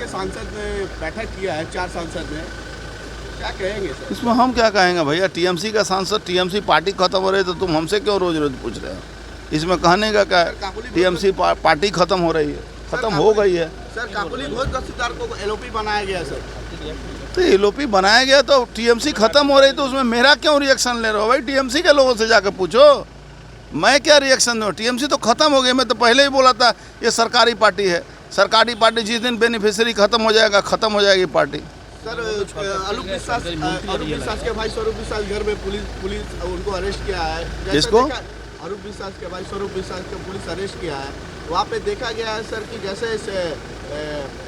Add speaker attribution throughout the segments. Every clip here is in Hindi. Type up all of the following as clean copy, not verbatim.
Speaker 1: के सांसद ने बैठक किया है, 4 सांसद ने, क्या कहेंगे सर?
Speaker 2: इसमें हम क्या कहेंगे भैया, टीएमसी का सांसद, टीएमसी पार्टी खत्म हो रही है तो तुम हमसे क्यों रोज रोज पूछ रहे हो? इसमें कहने का क्या है, टीएमसी पार्टी खत्म हो रही है, खत्म हो गई है।
Speaker 1: सर काकोली घोष दस्तेदार को एलओपी बनाया गया सर।
Speaker 2: तो एलओपी बनाया गया तो टीएमसी खत्म हो रही तो उसमें मेरा क्यों रिएक्शन ले रहे हो भाई? टीएमसी के लोगों से जाकर पूछो, मैं क्या रिएक्शन दूँ? टीएमसी तो खत्म हो गई। मैं तो पहले ही बोला था ये सरकारी पार्टी है, सरकारी पार्टी जिस दिन बेनिफिशियरी खत्म हो जाएगा, खत्म हो जाएगी पार्टी।
Speaker 1: सर अरूप विश्वास के भाई स्वरूप विश्वास घर में पुलिस उनको अरेस्ट किया है।
Speaker 2: किसको?
Speaker 1: अरूप विश्वास के भाई स्वरूप विश्वास को पुलिस अरेस्ट किया है। वहाँ पे देखा गया है सर कि जैसे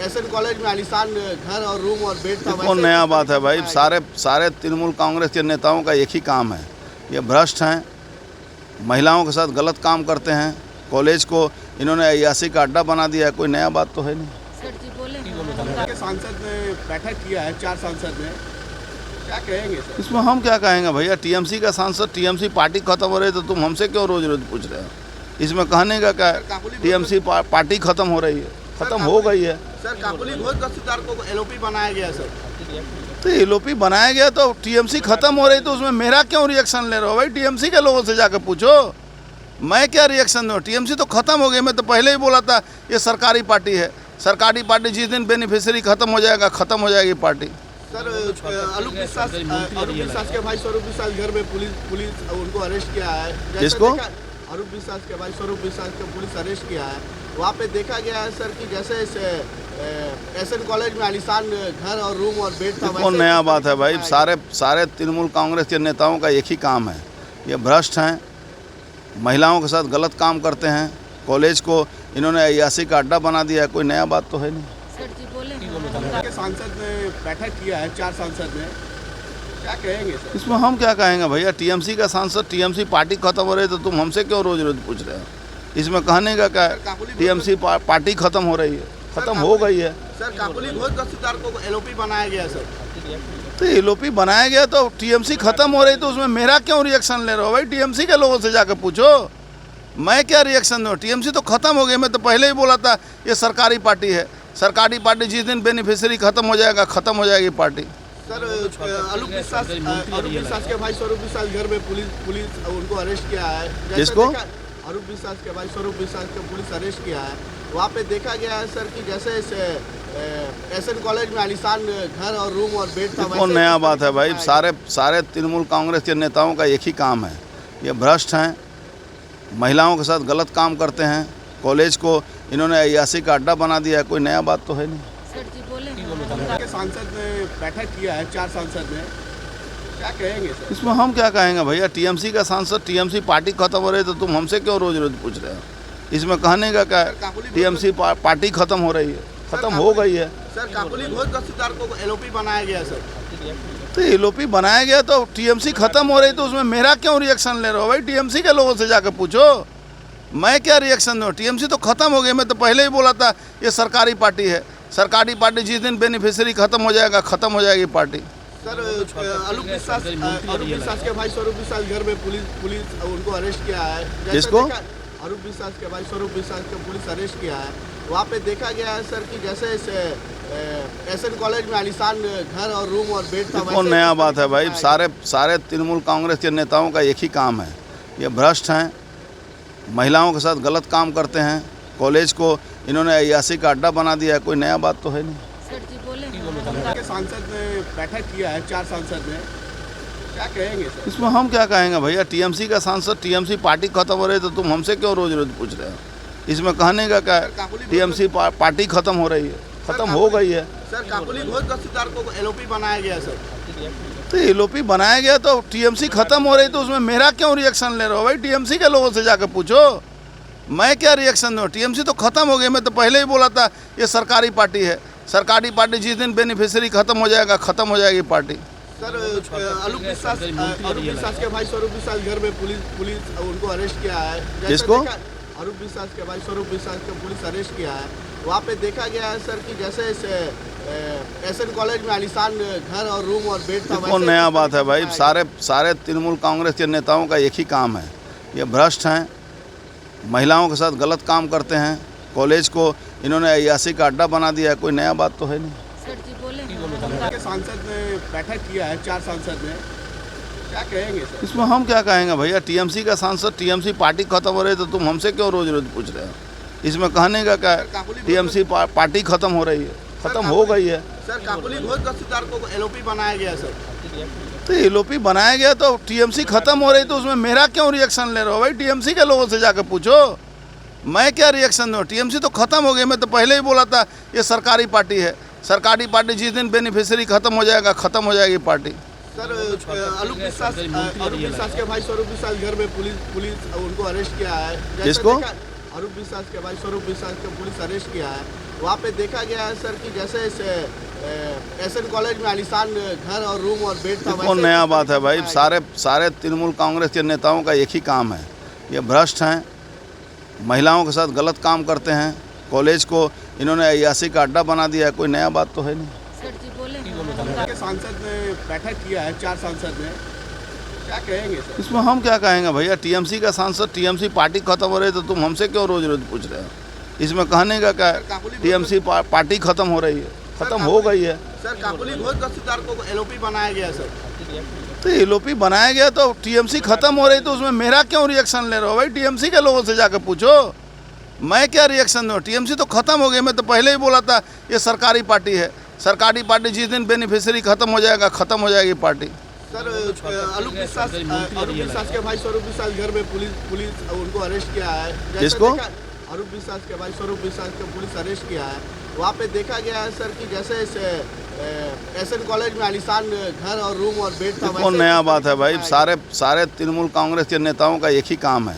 Speaker 1: एसएन कॉलेज में आलीशान घर और रूम और बेड था।
Speaker 2: कौन नया बात है भाई? सारे तृणमूल कांग्रेस के नेताओं का एक ही काम है, ये भ्रष्ट हैं, महिलाओं के साथ गलत काम करते हैं। कॉलेज को इन्होंने अय्यासी का अड्डा बना दिया है, कोई नया बात तो है नहीं।
Speaker 3: सर जी बोले
Speaker 1: के सांसद ने बैठक किया है, 4 सांसद ने, क्या कहेंगे सर?
Speaker 2: इसमें हम क्या कहेंगे भैया, टीएमसी का सांसद, टीएमसी पार्टी खत्म हो रही है तो तुम हमसे क्यों रोज रोज पूछ रहे हो? इसमें कहने का क्या है, टीएमसी पार्टी खत्म हो रही है, खत्म हो गई है।
Speaker 1: सर काकोली घोष दस्तेदार को एलओपी बनाया गया सर।
Speaker 2: तो एलओपी बनाया गया तो टीएमसी खत्म हो रही तो उसमें मेरा क्यों रिएक्शन ले रहे हो भाई? टीएमसी के लोगों से जाकर पूछो, मैं क्या रिएक्शन दूँ? टीएमसी तो खत्म हो गई। मैं तो पहले ही बोला था ये सरकारी पार्टी है, सरकारी पार्टी जिस दिन बेनिफिशियरी खत्म हो जाएगा, खत्म हो जाएगी पार्टी।
Speaker 1: सर अरूप विश्वास के भाई स्वरूप विश्वास घर में पुलिस उनको अरेस्ट किया है।
Speaker 2: किसको?
Speaker 1: अरूप विश्वास के भाई स्वरूप विश्वास को पुलिस अरेस्ट किया है। वहाँ पे देखा गया है सर कि जैसे एसएन कॉलेज में आलीशान घर और रूम और बेड था।
Speaker 2: कौन नया बात है भाई? सारे तृणमूल कांग्रेस के नेताओं का एक ही काम है, ये भ्रष्ट हैं, महिलाओं के साथ गलत काम करते हैं। कॉलेज को इन्होंने अय्यासी का अड्डा बना दिया है, कोई नया बात तो है नहीं।
Speaker 3: सर जी बोले
Speaker 1: के सांसद ने बैठक किया है, 4 सांसद ने, क्या कहेंगे सर?
Speaker 2: इसमें हम क्या कहेंगे भैया, टीएमसी का सांसद, टीएमसी पार्टी खत्म हो रही है तो तुम हमसे क्यों रोज रोज पूछ रहे हो? इसमें कहने का क्या है, टीएमसी पार्टी खत्म हो रही है, खत्म हो गई है।
Speaker 1: सर काकोली घोष दस्तेदार को एलओपी बनाया गया सर।
Speaker 2: तो एलओपी बनाया गया तो टीएमसी खत्म हो रही तो उसमें मेरा क्यों रिएक्शन ले रहे हो भाई? टीएमसी के लोगों से जाकर पूछो, मैं क्या रिएक्शन दूँ? टीएमसी तो खत्म हो गई। मैं तो पहले ही बोला था ये सरकारी पार्टी है, सरकारी पार्टी जिस दिन बेनिफिशियरी खत्म हो जाएगा, खत्म हो जाएगी पार्टी।
Speaker 1: सर अरूप विश्वास के भाई स्वरूप विश्वास घर में पुलिस उनको अरेस्ट किया है।
Speaker 2: किसको?
Speaker 1: अरूप विश्वास के भाई स्वरूप विश्वास को पुलिस अरेस्ट किया है। वहाँ पे देखा गया है सर कि जैसे एसएन कॉलेज में आलीशान घर और रूम और बेड था।
Speaker 2: कौन नया बात है भाई? सारे तृणमूल कांग्रेस के नेताओं का एक ही काम है, ये भ्रष्ट हैं, महिलाओं के साथ गलत काम करते हैं। कॉलेज को इन्होंने अय्यासी का अड्डा बना दिया है, कोई नया बात तो है नहीं।
Speaker 3: सर जी बोले
Speaker 1: के सांसद ने बैठक किया है, 4 सांसद ने, क्या कहेंगे सर?
Speaker 2: इसमें हम क्या कहेंगे भैया, टीएमसी का सांसद, टीएमसी पार्टी खत्म हो रही है तो तुम हमसे क्यों रोज रोज पूछ रहे हो? इसमें कहने का क्या है, टीएमसी पार्टी खत्म हो रही है, खत्म हो गई है।
Speaker 1: सर काकोली घोष दस्तेदार को एलओपी बनाया गया सर।
Speaker 2: तो एलओपी बनाया गया तो टीएमसी खत्म हो रही तो उसमें मेरा क्यों रिएक्शन ले रहे हो भाई? टीएमसी के लोगों से जाकर पूछो, मैं क्या रिएक्शन दूँ? टीएमसी तो खत्म हो गई। मैं तो पहले ही बोला था ये सरकारी पार्टी है, सरकारी पार्टी जिस दिन बेनिफिशियरी खत्म हो जाएगा, खत्म हो जाएगी पार्टी।
Speaker 1: सर अरूप विश्वास के भाई स्वरूप विश्वास घर में पुलिस उनको अरेस्ट किया है।
Speaker 2: किसको?
Speaker 1: अरूप विश्वास के भाई स्वरूप विश्वास को पुलिस अरेस्ट किया है। वहाँ पे देखा गया है सर कि जैसे एसएन कॉलेज में आलीशान घर और रूम और बेड था।
Speaker 2: कौन नया बात है भाई? सारे तृणमूल कांग्रेस के नेताओं का एक ही काम है, ये भ्रष्ट हैं, महिलाओं के साथ गलत काम करते हैं। कॉलेज को इन्होंने अय्यासी का अड्डा बना दिया है, कोई नया बात तो है नहीं।
Speaker 3: सर जी बोले
Speaker 1: के सांसद ने बैठक किया है, 4 सांसद ने, क्या कहेंगे सर?
Speaker 2: इसमें हम क्या कहेंगे भैया, टीएमसी का सांसद, टीएमसी पार्टी खत्म हो रही है तो तुम हमसे क्यों रोज रोज पूछ रहे हो? इसमें कहने का क्या है, टीएमसी पार्टी खत्म हो रही है, खत्म हो गई है।
Speaker 1: सर काकोली घोष दस्तेदार को एलओपी बनाया गया सर।
Speaker 2: तो एलओपी बनाया गया तो टीएमसी खत्म हो रही तो उसमें मेरा क्यों रिएक्शन ले रहे हो भाई? टीएमसी के लोगों से जाकर पूछो, मैं क्या रिएक्शन दूँ? टीएमसी तो खत्म हो गई। मैं तो पहले ही बोला था ये सरकारी पार्टी है, सरकारी पार्टी जिस दिन बेनिफिशियरी खत्म हो जाएगा, खत्म हो जाएगी पार्टी।
Speaker 1: सर अरूप विश्वास के भाई स्वरूप विश्वास घर में पुलिस उनको अरेस्ट किया है।
Speaker 2: किसको?
Speaker 1: अरूप विश्वास के भाई स्वरूप विश्वास को पुलिस अरेस्ट किया है। वहाँ पे देखा गया है सर कि जैसे एसएन कॉलेज में आलीशान घर और रूम और बेड था।
Speaker 2: कौन नया बात है भाई? सारे तृणमूल कांग्रेस के नेताओं का एक ही काम है, ये भ्रष्ट हैं, महिलाओं के साथ गलत काम करते हैं। कॉलेज को इन्होंने अयासी का अड्डा बना दिया है, कोई नया बात तो है नहीं।
Speaker 3: सर जी बोले
Speaker 1: के सांसद ने बैठक किया है, 4 सांसद ने, क्या कहेंगे सर?
Speaker 2: इसमें हम क्या कहेंगे भैया, टीएमसी का सांसद, टीएमसी पार्टी खत्म हो रही है तो तुम हमसे क्यों रोज रोज पूछ रहे हो? इसमें कहने का क्या है, टीएमसी पार्टी खत्म हो रही है, खत्म हो गई है।
Speaker 1: सर काकोली घोष दस्तेदार को एलओपी बनाया गया सर।
Speaker 2: तो एलओपी बनाया गया तो टीएमसी खत्म हो रही तो उसमें मेरा क्यों रिएक्शन ले रहे हो भाई? टीएमसी के लोगों से जाकर पूछो, मैं क्या रिएक्शन दूँ? टीएमसी तो खत्म हो गई। मैं तो पहले ही बोला था ये सरकारी पार्टी है, सरकारी पार्टी जिस दिन बेनिफिशियरी खत्म हो जाएगा, खत्म हो जाएगी पार्टी।
Speaker 1: सर अरूप विश्वास के भाई स्वरूप विश्वास घर में पुलिस उनको अरेस्ट किया है। जैसे
Speaker 2: किसको?
Speaker 1: अरूप विश्वास के भाई स्वरूप विश्वास को पुलिस अरेस्ट किया है। वहाँ पे देखा गया है सर कि जैसे एसएन कॉलेज में आलीशान घर और रूम और बेड था।
Speaker 2: कौन नया बात है भाई? सारे तृणमूल कांग्रेस के नेताओं का एक ही काम है, ये भ्रष्ट हैं, महिलाओं के साथ गलत काम करते हैं। कॉलेज को इन्होंने अयासी का अड्डा बना दिया है, कोई नया बात तो है नहीं।
Speaker 3: सर जी बोले
Speaker 1: के सांसद ने बैठक किया है, 4 सांसद ने, क्या कहेंगे सर?
Speaker 2: इसमें हम क्या कहेंगे भैया, टीएमसी का सांसद, टीएमसी पार्टी खत्म हो रही है तो तुम हमसे क्यों रोज रोज पूछ रहे हो? इसमें कहने का क्या है, टीएमसी पार्टी खत्म हो रही है, खत्म हो गई है।
Speaker 1: सर काकोली घोष दस्तेदार को एलओपी बनाया गया सर।
Speaker 2: तो एलओपी बनाया गया तो टीएमसी खत्म हो रही तो उसमें मेरा क्यों रिएक्शन ले रहे हो भाई? टीएमसी के लोगों से जाकर पूछो, मैं क्या रिएक्शन दूँ? टीएमसी तो खत्म हो गई। मैं तो पहले ही बोला था ये सरकारी पार्टी है, सरकारी पार्टी जिस दिन बेनिफिशियरी खत्म हो जाएगा, खत्म हो जाएगी पार्टी।
Speaker 1: सर अरूप विश्वास के भाई स्वरूप विश्वास घर में पुलिस उनको अरेस्ट किया है। जैसे
Speaker 2: किसको?
Speaker 1: अरूप विश्वास के भाई स्वरूप विश्वास को पुलिस अरेस्ट किया है। वहाँ पे देखा गया है सर कि जैसे एसएन कॉलेज में आलीशान घर और रूम और बेड था।
Speaker 2: कौन नया बात है भाई? सारे तृणमूल कांग्रेस के नेताओं का एक ही काम है,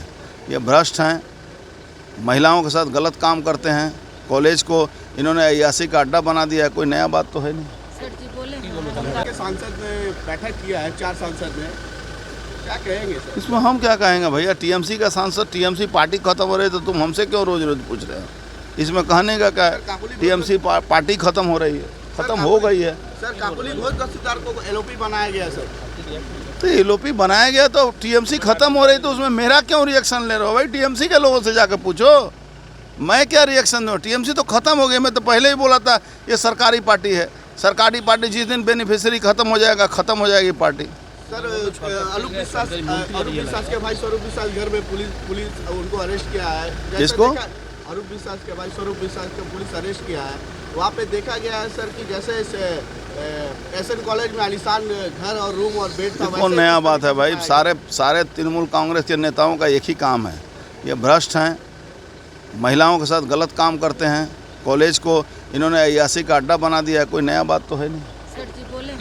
Speaker 2: ये भ्रष्ट हैं, महिलाओं के साथ गलत काम करते हैं। कॉलेज को इन्होंने अयासी का अड्डा बना दिया है, कोई नया बात तो है नहीं।
Speaker 3: सर जी बोले
Speaker 1: के सांसद ने बैठक किया है, 4 सांसद ने, क्या कहेंगे सर?
Speaker 2: इसमें हम क्या कहेंगे भैया, टीएमसी का सांसद, टीएमसी पार्टी खत्म हो रही है तो तुम हमसे क्यों रोज रोज पूछ रहे हो? इसमें कहने का क्या है, टीएमसी पार्टी खत्म हो रही है, खत्म हो गई है।
Speaker 1: सर काकोली घोष दस्तेदार को एलओपी बनाया गया सर।
Speaker 2: तो एलओपी बनाया गया तो टीएमसी खत्म हो रही तो उसमें मेरा क्यों रिएक्शन ले रहे हो भाई? टीएमसी के लोगों से जाकर पूछो, मैं क्या रिएक्शन दूँ? टीएमसी तो खत्म हो गई। मैं तो पहले ही बोला था ये सरकारी पार्टी है, सरकारी पार्टी जिस दिन बेनिफिशियरी खत्म हो जाएगा, खत्म हो जाएगी पार्टी।
Speaker 1: सर अरूप विश्वास के भाई स्वरूप विश्वास घर में पुलिस उनको अरेस्ट किया है। जैसे
Speaker 2: किसको?
Speaker 1: अरूप विश्वास के भाई स्वरूप विश्वास को पुलिस अरेस्ट किया है। वहाँ पे देखा गया है सर कि जैसे एसएन कॉलेज में आलीशान घर और रूम और बेड था।
Speaker 2: कौन नया बात है भाई? सारे तृणमूल कांग्रेस के नेताओं का एक ही काम है, ये भ्रष्ट हैं, महिलाओं के साथ गलत काम करते हैं। कॉलेज को इन्होंने अयासी का अड्डा बना दिया है, कोई नया बात तो है नहीं।
Speaker 3: सर जी बोले